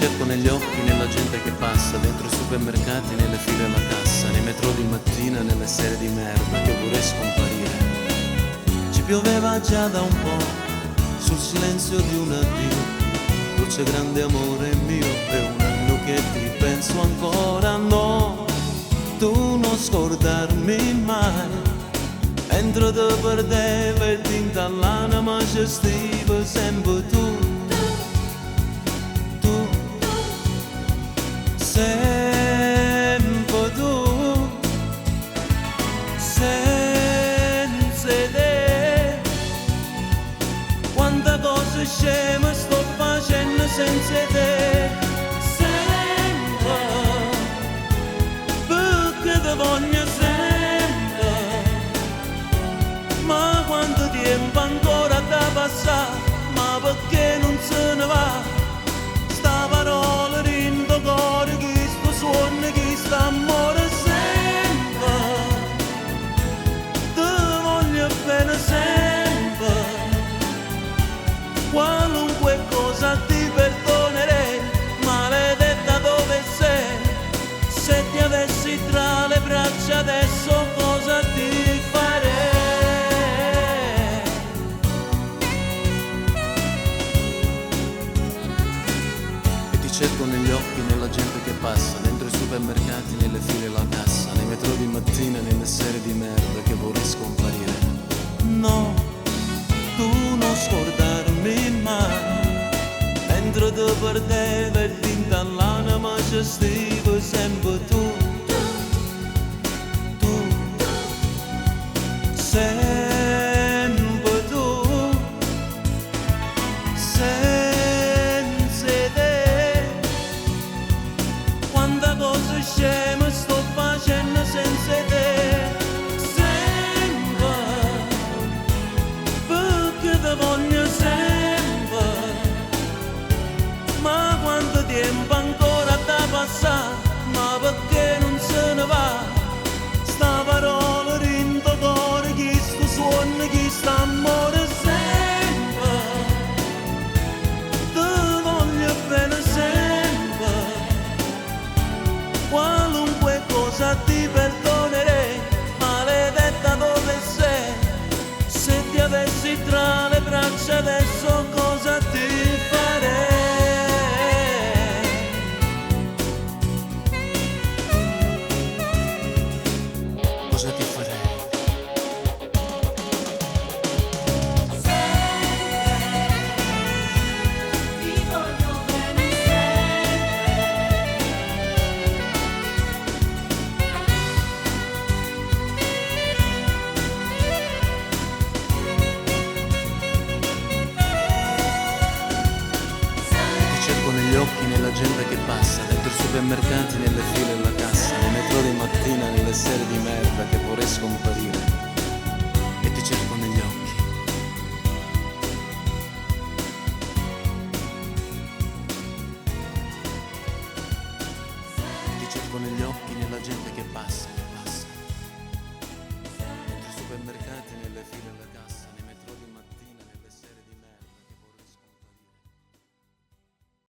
cerco negli occhi, nella gente che passa, dentro i supermercati, nelle file alla cassa, nei metro di mattina, nelle sere di merda che vorrei scomparire. Ci pioveva già da un po', sul silenzio di un addio, dolce grande amore mio, è un anno che ti penso ancora, no, tu non scordarmi mai. Mentre ti perdeva il tinto all'anima, gestiva sempre tu, sempre tu, senza te. Quante cose sceme sto facendo senza te, sempre, perché ti voglio sempre. Ma quanto tempo ancora da passare, ma perché non se ne va? Sta parola rindo cuore, chi sto suono, chi sta amore sempre. Ti voglio bene sempre, qualunque cosa ti perdonerei, maledetta dove sei. Se ti avessi tra le braccia adesso cosa ti farei? Cerco negli occhi, nella gente che passa, dentro i supermercati, nelle file alla cassa, nei metro di mattina, nelle sere di merda che vorrei scomparire. No, tu non scordarmi mai, mentre ti perdeva il tinto all'anima, gestiva sempre tu, sempre tu, scema sto facendo senza te, sempre, perché ti voglio sempre. Ma quanto tempo ancora da passare, ma perché non se ne va? Sta parola rindo cuore, chi sto suono, chi sta amore sempre. Ti voglio bene sempre, qualunque cosa ti perdonerei, maledetta dove sei. Se ti avessi tra le braccia adesso cosa ti farei? Cosa ti farei? Negli occhi, nella gente che passa, dentro i supermercati, nelle file alla cassa, nei metro di mattina, nelle sere di merda che vorrei scomparire. E ti cerco negli occhi. E ti cerco negli occhi, nella gente che passa, dentro i supermercati, nelle file alla cassa.